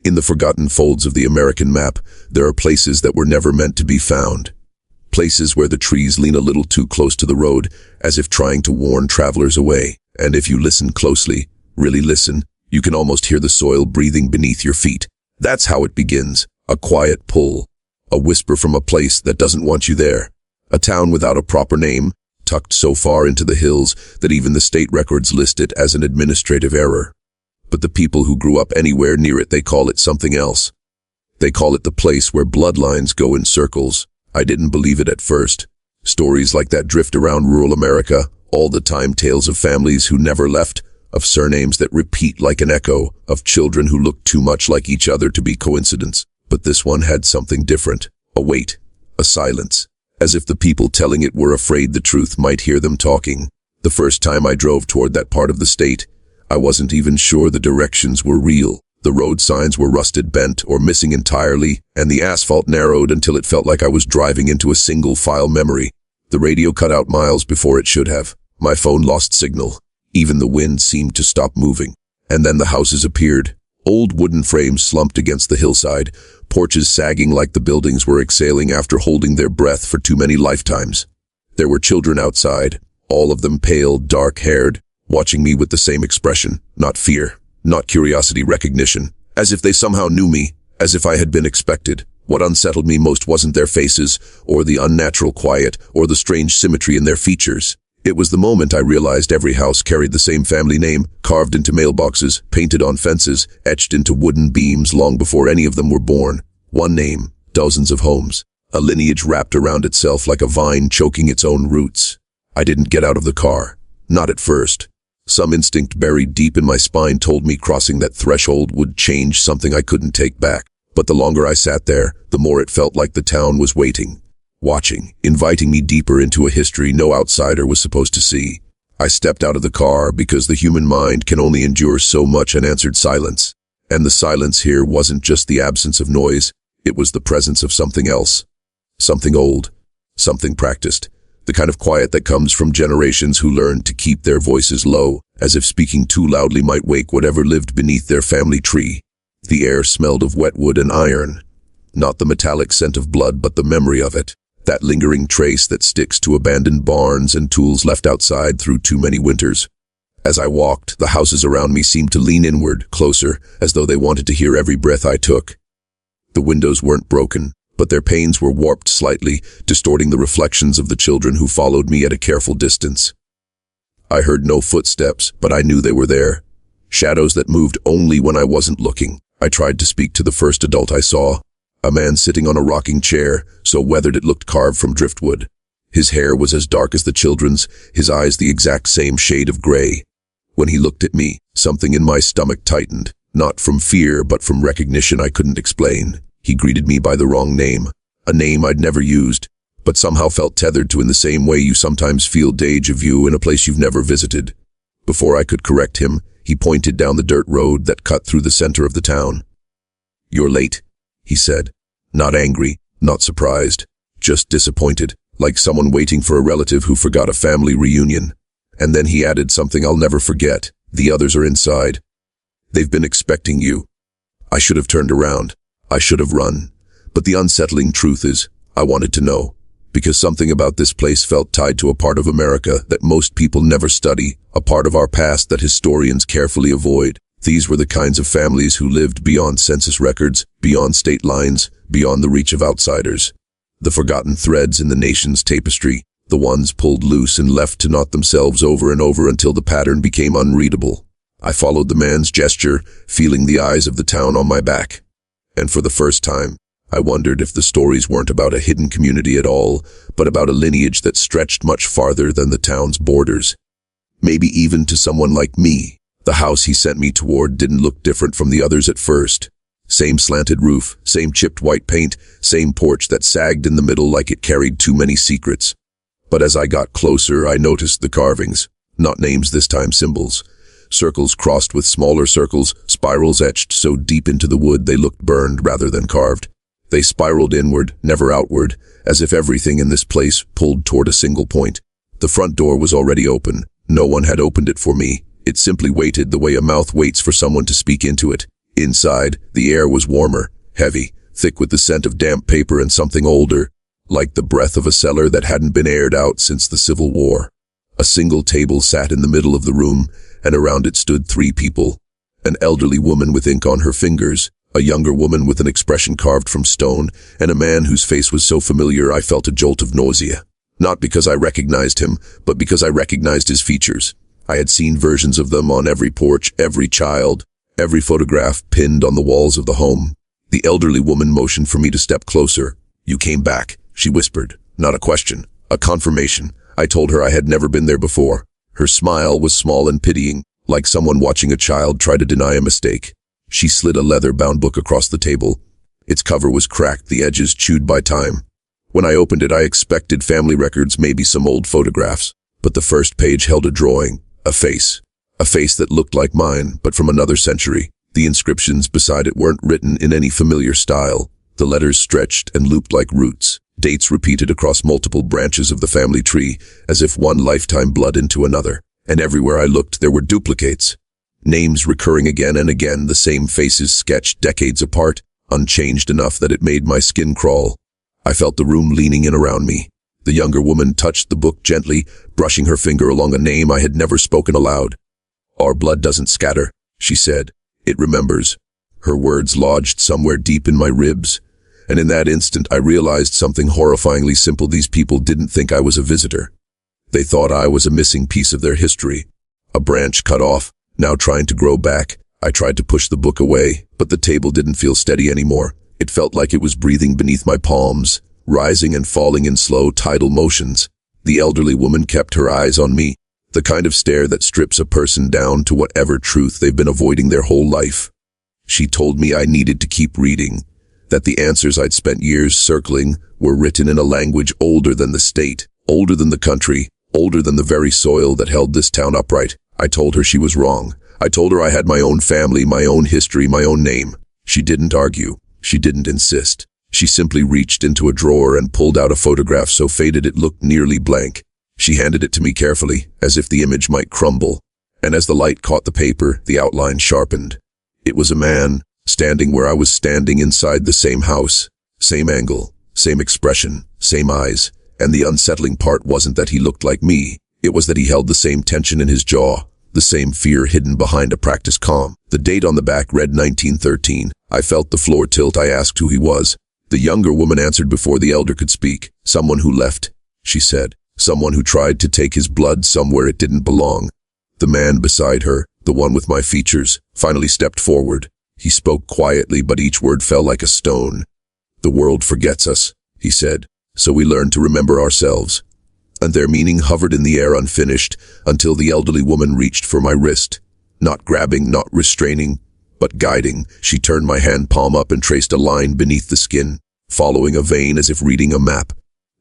In the forgotten folds of the American map, there are places that were never meant to be found. Places where the trees lean a little too close to the road, as if trying to warn travelers away. And if you listen closely, really listen, you can almost hear the soil breathing beneath your feet. That's how it begins, a quiet pull, a whisper from a place that doesn't want you there. A town without a proper name, tucked so far into the hills that even the state records list it as an administrative error. But the people who grew up anywhere near it, they call it something else. They call it the place where bloodlines go in circles. I didn't believe it at first. Stories like that drift around rural America, all the time, tales of families who never left, of surnames that repeat like an echo, of children who look too much like each other to be coincidence. But this one had something different. A wait, a silence, as if the people telling it were afraid the truth might hear them talking. The first time I drove toward that part of the state, I wasn't even sure the directions were real. The road signs were rusted, bent, or missing entirely, and the asphalt narrowed until it felt like I was driving into a single-file memory. The radio cut out miles before it should have. My phone lost signal. Even the wind seemed to stop moving. And then the houses appeared. Old wooden frames slumped against the hillside, porches sagging like the buildings were exhaling after holding their breath for too many lifetimes. There were children outside, all of them pale, dark-haired, watching me with the same expression, not fear, not curiosity, recognition, as if they somehow knew me, as if I had been expected. What unsettled me most wasn't their faces, or the unnatural quiet, or the strange symmetry in their features. It was the moment I realized every house carried the same family name, carved into mailboxes, painted on fences, etched into wooden beams long before any of them were born. One name, dozens of homes, a lineage wrapped around itself like a vine choking its own roots. I didn't get out of the car, not at first. Some instinct buried deep in my spine told me crossing that threshold would change something I couldn't take back. But the longer I sat there, the more it felt like the town was waiting, watching, inviting me deeper into a history no outsider was supposed to see. I stepped out of the car because the human mind can only endure so much and answered silence. And the silence here wasn't just the absence of noise, it was the presence of something else. Something old, something practiced. The kind of quiet that comes from generations who learned to keep their voices low, as if speaking too loudly might wake whatever lived beneath their family tree. The air smelled of wet wood and iron. Not the metallic scent of blood, but the memory of it. That lingering trace that sticks to abandoned barns and tools left outside through too many winters. As I walked, the houses around me seemed to lean inward, closer, as though they wanted to hear every breath I took. The windows weren't broken, but their panes were warped slightly, distorting the reflections of the children who followed me at a careful distance. I heard no footsteps, but I knew they were there. Shadows that moved only when I wasn't looking. I tried to speak to the first adult I saw, a man sitting on a rocking chair, so weathered it looked carved from driftwood. His hair was as dark as the children's, his eyes the exact same shade of gray. When he looked at me, something in my stomach tightened, not from fear but from recognition I couldn't explain. He greeted me by the wrong name, a name I'd never used, but somehow felt tethered to in the same way you sometimes feel deja vu in a place you've never visited. Before I could correct him, he pointed down the dirt road that cut through the center of the town. "You're late," he said. Not angry, not surprised, just disappointed, like someone waiting for a relative who forgot a family reunion. And then he added something I'll never forget. "The others are inside. They've been expecting you." I should have turned around. I should have run. But the unsettling truth is, I wanted to know. Because something about this place felt tied to a part of America that most people never study, a part of our past that historians carefully avoid. These were the kinds of families who lived beyond census records, beyond state lines, beyond the reach of outsiders. The forgotten threads in the nation's tapestry, the ones pulled loose and left to knot themselves over and over until the pattern became unreadable. I followed the man's gesture, feeling the eyes of the town on my back. And for the first time, I wondered if the stories weren't about a hidden community at all, but about a lineage that stretched much farther than the town's borders. Maybe even to someone like me. The house he sent me toward didn't look different from the others at first. Same slanted roof, same chipped white paint, same porch that sagged in the middle like it carried too many secrets. But as I got closer, I noticed the carvings. Not names this time, symbols. Circles crossed with smaller circles, spirals etched so deep into the wood they looked burned rather than carved. They spiraled inward, never outward, as if everything in this place pulled toward a single point. The front door was already open. No one had opened it for me. It simply waited the way a mouth waits for someone to speak into it. Inside, the air was warmer, heavy, thick with the scent of damp paper and something older, like the breath of a cellar that hadn't been aired out since the Civil War. A single table sat in the middle of the room, and around it stood 3 people. An elderly woman with ink on her fingers, a younger woman with an expression carved from stone, and a man whose face was so familiar I felt a jolt of nausea. Not because I recognized him, but because I recognized his features. I had seen versions of them on every porch, every child, every photograph pinned on the walls of the home. The elderly woman motioned for me to step closer. "You came back," she whispered. Not a question, a confirmation. I told her I had never been there before. Her smile was small and pitying, like someone watching a child try to deny a mistake. She slid a leather-bound book across the table. Its cover was cracked, the edges chewed by time. When I opened it, I expected family records, maybe some old photographs. But the first page held a drawing, a face. A face that looked like mine, but from another century. The inscriptions beside it weren't written in any familiar style. The letters stretched and looped like roots. Dates repeated across multiple branches of the family tree, as if one lifetime bled into another. And everywhere I looked, there were duplicates. Names recurring again and again, the same faces sketched decades apart, unchanged enough that it made my skin crawl. I felt the room leaning in around me. The younger woman touched the book gently, brushing her finger along a name I had never spoken aloud. "Our blood doesn't scatter," she said. "It remembers." Her words lodged somewhere deep in my ribs, and in that instant I realized something horrifyingly simple. These people didn't think I was a visitor. They thought I was a missing piece of their history. A branch cut off, now trying to grow back. I tried to push the book away, but the table didn't feel steady anymore. It felt like it was breathing beneath my palms, rising and falling in slow tidal motions. The elderly woman kept her eyes on me, the kind of stare that strips a person down to whatever truth they've been avoiding their whole life. She told me I needed to keep reading, that the answers I'd spent years circling were written in a language older than the state, older than the country, older than the very soil that held this town upright. I told her she was wrong. I told her I had my own family, my own history, my own name. She didn't argue. She didn't insist. She simply reached into a drawer and pulled out a photograph so faded it looked nearly blank. She handed it to me carefully, as if the image might crumble. And as the light caught the paper, the outline sharpened. It was a man, standing where I was standing inside the same house. Same angle, same expression, same eyes. And the unsettling part wasn't that he looked like me. It was that he held the same tension in his jaw, the same fear hidden behind a practiced calm. The date on the back read 1913. I felt the floor tilt. I asked who he was. The younger woman answered before the elder could speak. "Someone who left," she said. "Someone who tried to take his blood somewhere it didn't belong." The man beside her, the one with my features, finally stepped forward. He spoke quietly, but each word fell like a stone. "The world forgets us," he said, "so we learn to remember ourselves." And their meaning hovered in the air unfinished until the elderly woman reached for my wrist. Not grabbing, not restraining, but guiding. She turned my hand palm up and traced a line beneath the skin, following a vein as if reading a map.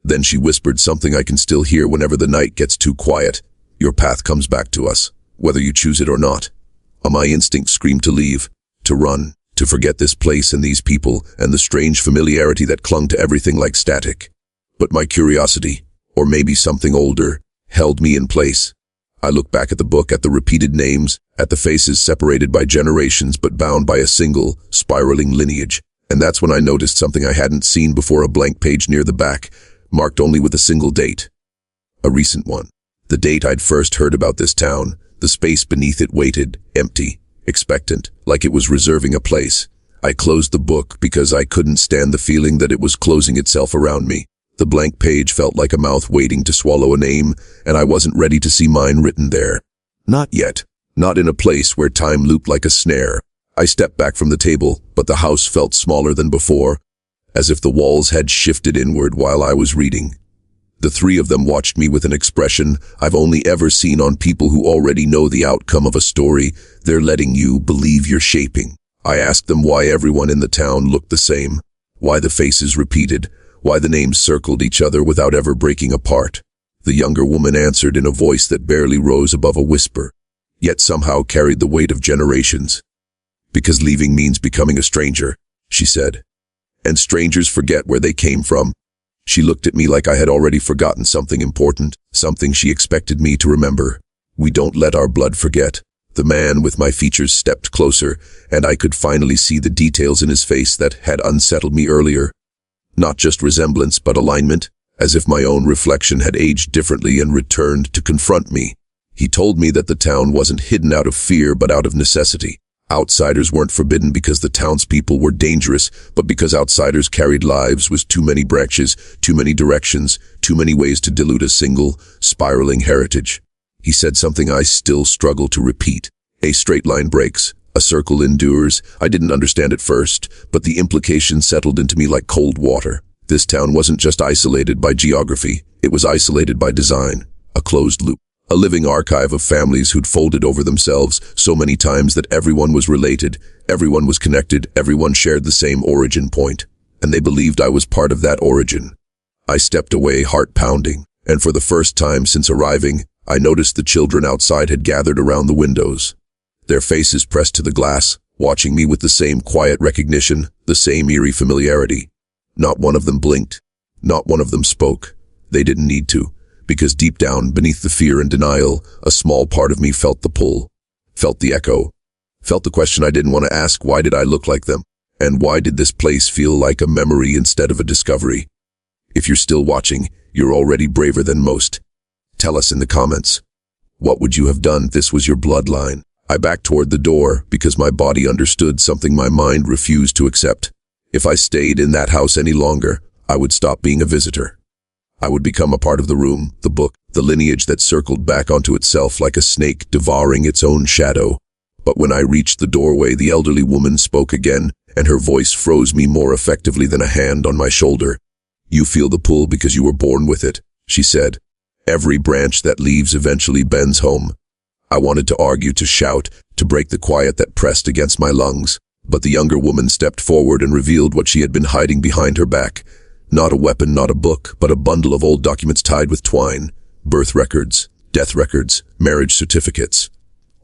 Then she whispered something I can still hear whenever the night gets too quiet. "Your path comes back to us, whether you choose it or not." My instinct screamed to leave, to run, to forget this place and these people and the strange familiarity that clung to everything like static. But my curiosity, or maybe something older, held me in place. I looked back at the book, at the repeated names, at the faces separated by generations but bound by a single, spiraling lineage. And that's when I noticed something I hadn't seen before, a blank page near the back, marked only with a single date. A recent one. The date I'd first heard about this town. The space beneath it waited, empty, expectant, like it was reserving a place. I closed the book because I couldn't stand the feeling that it was closing itself around me. The blank page felt like a mouth waiting to swallow a name, and I wasn't ready to see mine written there. Not yet. Not in a place where time looped like a snare. I stepped back from the table, but the house felt smaller than before, as if the walls had shifted inward while I was reading. The 3 of them watched me with an expression I've only ever seen on people who already know the outcome of a story they're letting you believe you're shaping. I asked them why everyone in the town looked the same, why the faces repeated, why the names circled each other without ever breaking apart. The younger woman answered in a voice that barely rose above a whisper, yet somehow carried the weight of generations. "Because leaving means becoming a stranger," she said. "And strangers forget where they came from." She looked at me like I had already forgotten something important, something she expected me to remember. "We don't let our blood forget. The man with my features stepped closer, and I could finally see the details in his face that had unsettled me earlier. Not just resemblance, but alignment, as if my own reflection had aged differently and returned to confront me. He told me that the town wasn't hidden out of fear, but out of necessity. Outsiders weren't forbidden because the townspeople were dangerous, but because outsiders carried lives with too many branches, too many directions, too many ways to dilute a single, spiraling heritage. He said something I still struggle to repeat. A straight line breaks, a circle endures. I didn't understand at first, but the implication settled into me like cold water. This town wasn't just isolated by geography, it was isolated by design, a closed loop. A living archive of families who'd folded over themselves so many times that everyone was related, everyone was connected, everyone shared the same origin point, and they believed I was part of that origin. I stepped away, heart pounding, and for the first time since arriving, I noticed the children outside had gathered around the windows. Their faces pressed to the glass, watching me with the same quiet recognition, the same eerie familiarity. Not one of them blinked. Not one of them spoke. They didn't need to. Because deep down, beneath the fear and denial, a small part of me felt the pull, felt the echo, felt the question I didn't want to ask: why did I look like them? And why did this place feel like a memory instead of a discovery? If you're still watching, you're already braver than most. Tell us in the comments. What would you have done if this was your bloodline? I backed toward the door because my body understood something my mind refused to accept. If I stayed in that house any longer, I would stop being a visitor. I would become a part of the room, the book, the lineage that circled back onto itself like a snake devouring its own shadow. But when I reached the doorway, the elderly woman spoke again, and her voice froze me more effectively than a hand on my shoulder. "You feel the pull because you were born with it," she said. "Every branch that leaves eventually bends home." I wanted to argue, to shout, to break the quiet that pressed against my lungs. But the younger woman stepped forward and revealed what she had been hiding behind her back. Not a weapon, not a book, but a bundle of old documents tied with twine. Birth records, death records, marriage certificates.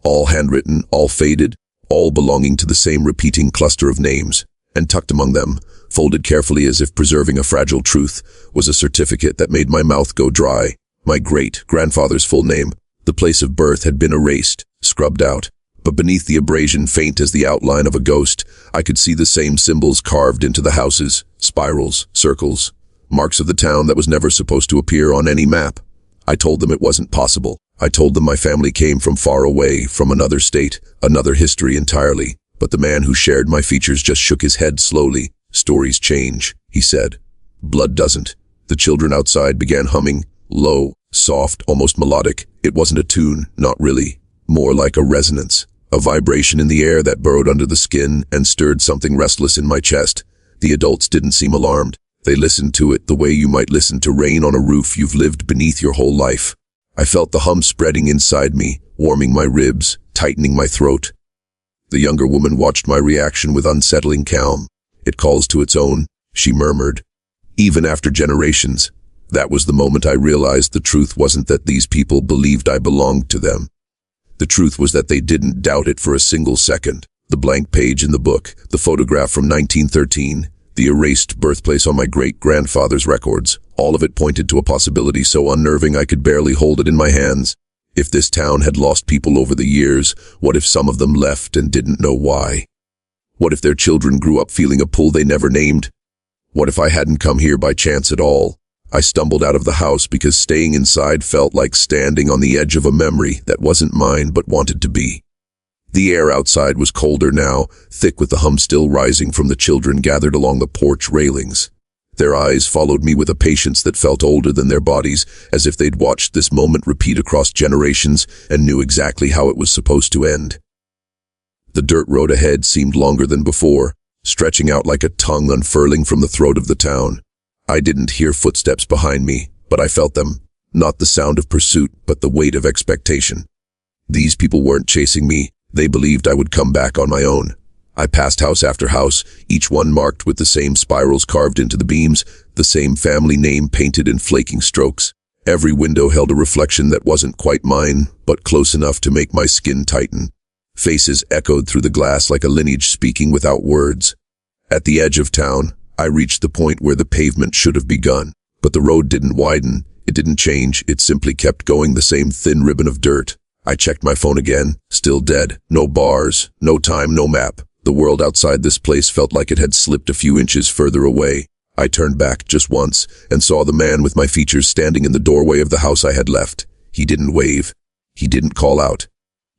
All handwritten, all faded, all belonging to the same repeating cluster of names. And tucked among them, folded carefully as if preserving a fragile truth, was a certificate that made my mouth go dry. My great-grandfather's full name. The place of birth had been erased, scrubbed out. But beneath the abrasion, faint as the outline of a ghost, I could see the same symbols carved into the houses, spirals, circles, marks of the town that was never supposed to appear on any map. I told them it wasn't possible. I told them my family came from far away, from another state, another history entirely. But the man who shared my features just shook his head slowly. "Stories change," he said. "Blood doesn't." The children outside began humming, low, soft, almost melodic. It wasn't a tune, not really. More like a resonance. A vibration in the air that burrowed under the skin and stirred something restless in my chest. The adults didn't seem alarmed. They listened to it the way you might listen to rain on a roof you've lived beneath your whole life. I felt the hum spreading inside me, warming my ribs, tightening my throat. The younger woman watched my reaction with unsettling calm. "It calls to its own," she murmured. "Even after generations." That was the moment I realized the truth wasn't that these people believed I belonged to them. The truth was that they didn't doubt it for a single second. The blank page in the book, the photograph from 1913, the erased birthplace on my great-grandfather's records, all of it pointed to a possibility so unnerving I could barely hold it in my hands. If this town had lost people over the years, what if some of them left and didn't know why? What if their children grew up feeling a pull they never named? What if I hadn't come here by chance at all? I stumbled out of the house because staying inside felt like standing on the edge of a memory that wasn't mine but wanted to be. The air outside was colder now, thick with the hum still rising from the children gathered along the porch railings. Their eyes followed me with a patience that felt older than their bodies, as if they'd watched this moment repeat across generations and knew exactly how it was supposed to end. The dirt road ahead seemed longer than before, stretching out like a tongue unfurling from the throat of the town. I didn't hear footsteps behind me, but I felt them. Not the sound of pursuit, but the weight of expectation. These people weren't chasing me. They believed I would come back on my own. I passed house after house, each one marked with the same spirals carved into the beams, the same family name painted in flaking strokes. Every window held a reflection that wasn't quite mine, but close enough to make my skin tighten. Faces echoed through the glass like a lineage speaking without words. At the edge of town, I reached the point where the pavement should have begun, but the road didn't widen, it didn't change, it simply kept going, the same thin ribbon of dirt. I checked my phone again, still dead. No bars, no time, no map. The world outside this place felt like it had slipped a few inches further away. I turned back just once and saw the man with my features standing in the doorway of the house I had left. He didn't wave. He didn't call out.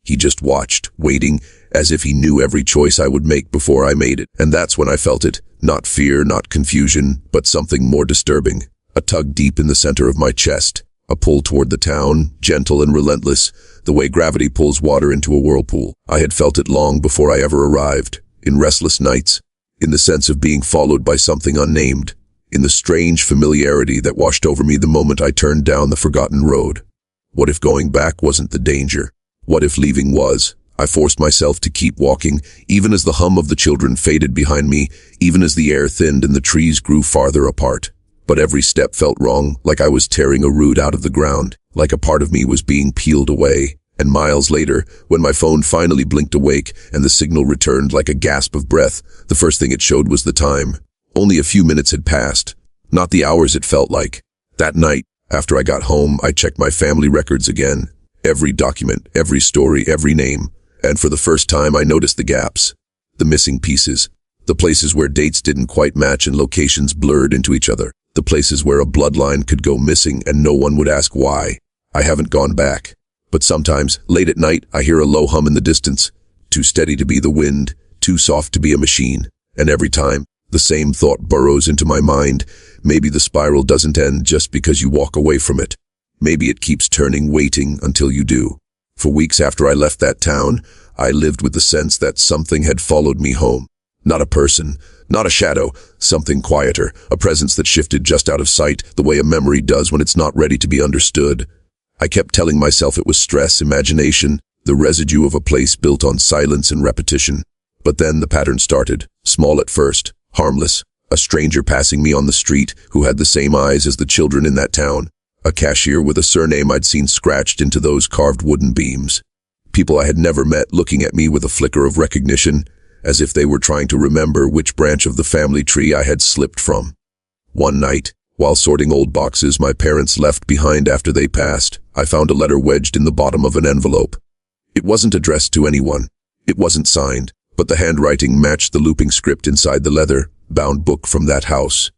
He just watched, waiting, as if he knew every choice I would make before I made it. And that's when I felt it. Not fear, not confusion, but something more disturbing. A tug deep in the center of my chest. A pull toward the town, gentle and relentless, the way gravity pulls water into a whirlpool. I had felt it long before I ever arrived, in restless nights, in the sense of being followed by something unnamed, in the strange familiarity that washed over me the moment I turned down the forgotten road. What if going back wasn't the danger? What if leaving was? I forced myself to keep walking, even as the hum of the children faded behind me, even as the air thinned and the trees grew farther apart. But every step felt wrong, like I was tearing a root out of the ground, like a part of me was being peeled away. And miles later, when my phone finally blinked awake and the signal returned like a gasp of breath, the first thing it showed was the time. Only a few minutes had passed, not the hours it felt like. That night, after I got home, I checked my family records again. Every document, every story, every name. And for the first time, I noticed the gaps, the missing pieces, the places where dates didn't quite match and locations blurred into each other. The places where a bloodline could go missing and no one would ask why. I haven't gone back. But sometimes, late at night, I hear a low hum in the distance, too steady to be the wind, too soft to be a machine. And every time, the same thought burrows into my mind. Maybe the spiral doesn't end just because you walk away from it. Maybe it keeps turning, waiting until you do. For weeks after I left that town, I lived with the sense that something had followed me home. Not a person, not a shadow, something quieter, a presence that shifted just out of sight, the way a memory does when it's not ready to be understood. I kept telling myself it was stress, imagination, the residue of a place built on silence and repetition. But then the pattern started, small at first, harmless. A stranger passing me on the street who had the same eyes as the children in that town. A cashier with a surname I'd seen scratched into those carved wooden beams. People I had never met looking at me with a flicker of recognition, as if they were trying to remember which branch of the family tree I had slipped from. One night, while sorting old boxes my parents left behind after they passed, I found a letter wedged in the bottom of an envelope. It wasn't addressed to anyone. It wasn't signed, but the handwriting matched the looping script inside the leather-bound book from that house.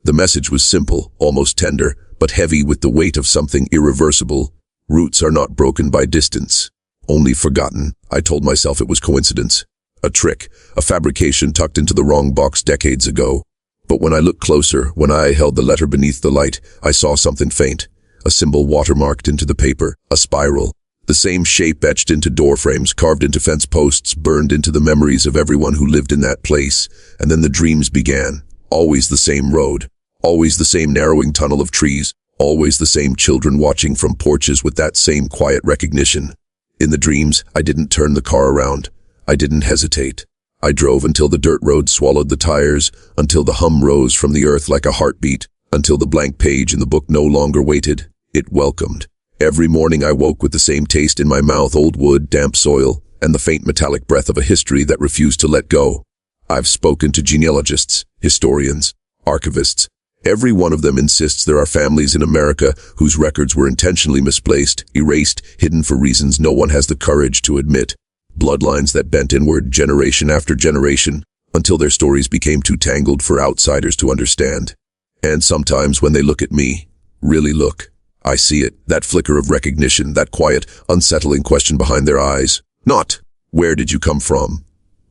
The message was simple, almost tender, but heavy with the weight of something irreversible. Roots are not broken by distance, only forgotten. I told myself it was coincidence. A trick, a fabrication tucked into the wrong box decades ago. But when I looked closer, when I held the letter beneath the light, I saw something faint. A symbol watermarked into the paper, a spiral. The same shape etched into door frames, carved into fence posts, burned into the memories of everyone who lived in that place. And then the dreams began. Always the same road. Always the same narrowing tunnel of trees. Always the same children watching from porches with that same quiet recognition. In the dreams, I didn't turn the car around. I didn't hesitate. I drove until the dirt road swallowed the tires, until the hum rose from the earth like a heartbeat, until the blank page in the book no longer waited. It welcomed. Every morning I woke with the same taste in my mouth, old wood, damp soil, and the faint metallic breath of a history that refused to let go. I've spoken to genealogists, historians, archivists. Every one of them insists there are families in America whose records were intentionally misplaced, erased, hidden for reasons no one has the courage to admit. Bloodlines that bent inward generation after generation, until their stories became too tangled for outsiders to understand. And sometimes when they look at me, really look, I see it, that flicker of recognition, that quiet, unsettling question behind their eyes. Not, where did you come from?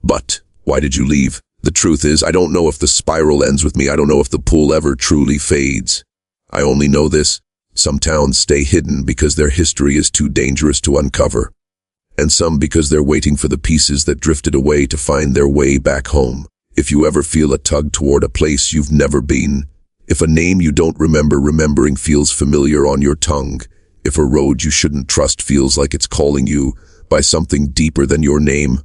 But, why did you leave? The truth is, I don't know if the spiral ends with me. I don't know if the pull ever truly fades. I only know this. Some towns stay hidden because their history is too dangerous to uncover. And some because they're waiting for the pieces that drifted away to find their way back home. If you ever feel a tug toward a place you've never been, if a name you don't remember remembering feels familiar on your tongue, if a road you shouldn't trust feels like it's calling you by something deeper than your name,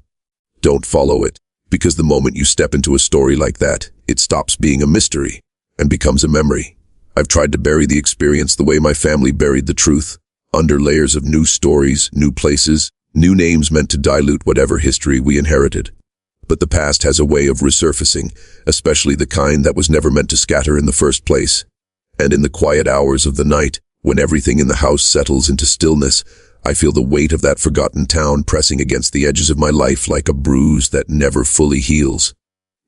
don't follow it. Because the moment you step into a story like that, it stops being a mystery and becomes a memory. I've tried to bury the experience the way my family buried the truth, under layers of new stories, new places, new names meant to dilute whatever history we inherited. But the past has a way of resurfacing, especially the kind that was never meant to scatter in the first place. And in the quiet hours of the night, when everything in the house settles into stillness, I feel the weight of that forgotten town pressing against the edges of my life like a bruise that never fully heals.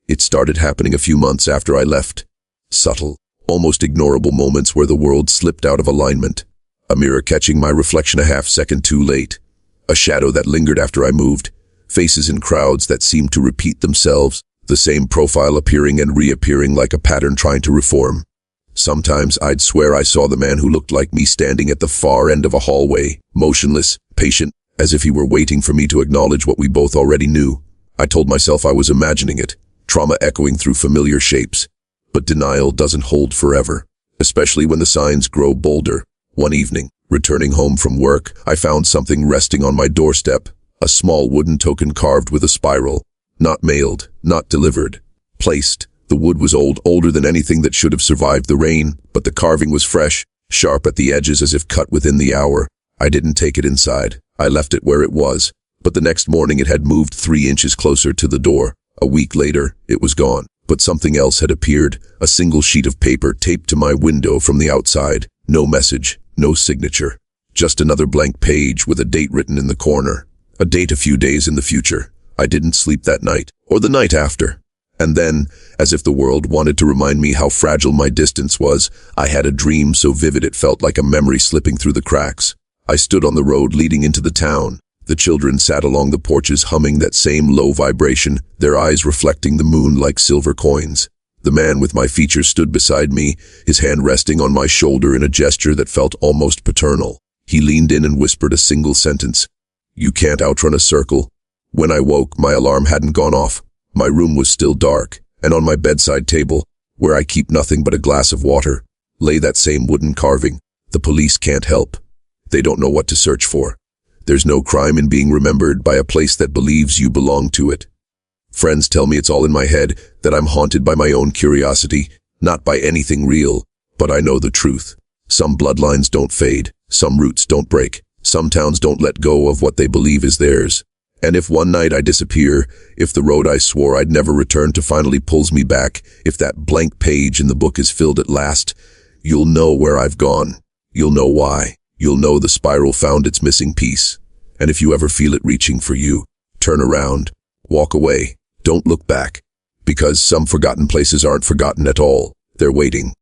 It started happening a few months after I left. Subtle, almost ignorable moments where the world slipped out of alignment. A mirror catching my reflection a half-second too late. A shadow that lingered after I moved. Faces in crowds that seemed to repeat themselves. The same profile appearing and reappearing like a pattern trying to reform. Sometimes I'd swear I saw the man who looked like me standing at the far end of a hallway, motionless, patient, as if he were waiting for me to acknowledge what we both already knew. I told myself I was imagining it, trauma echoing through familiar shapes. But denial doesn't hold forever, especially when the signs grow bolder. One evening, returning home from work, I found something resting on my doorstep, a small wooden token carved with a spiral. Not mailed, not delivered. Placed. The wood was old, older than anything that should have survived the rain, but the carving was fresh, sharp at the edges as if cut within the hour. I didn't take it inside. I left it where it was. But the next morning it had moved 3 inches closer to the door. A week later, it was gone. But something else had appeared, a single sheet of paper taped to my window from the outside. No message, no signature. Just another blank page with a date written in the corner. A date a few days in the future. I didn't sleep that night, or the night after. And then, as if the world wanted to remind me how fragile my distance was, I had a dream so vivid it felt like a memory slipping through the cracks. I stood on the road leading into the town. The children sat along the porches humming that same low vibration, their eyes reflecting the moon like silver coins. The man with my features stood beside me, his hand resting on my shoulder in a gesture that felt almost paternal. He leaned in and whispered a single sentence. "You can't outrun a circle." When I woke, my alarm hadn't gone off. My room was still dark, and on my bedside table, where I keep nothing but a glass of water, lay that same wooden carving. The police can't help. They don't know what to search for. There's no crime in being remembered by a place that believes you belong to it. Friends tell me it's all in my head, that I'm haunted by my own curiosity, not by anything real, but I know the truth. Some bloodlines don't fade, some roots don't break, some towns don't let go of what they believe is theirs. And if one night I disappear, if the road I swore I'd never return to finally pulls me back, if that blank page in the book is filled at last, you'll know where I've gone. You'll know why. You'll know the spiral found its missing piece. And if you ever feel it reaching for you, turn around, walk away, don't look back. Because some forgotten places aren't forgotten at all. They're waiting.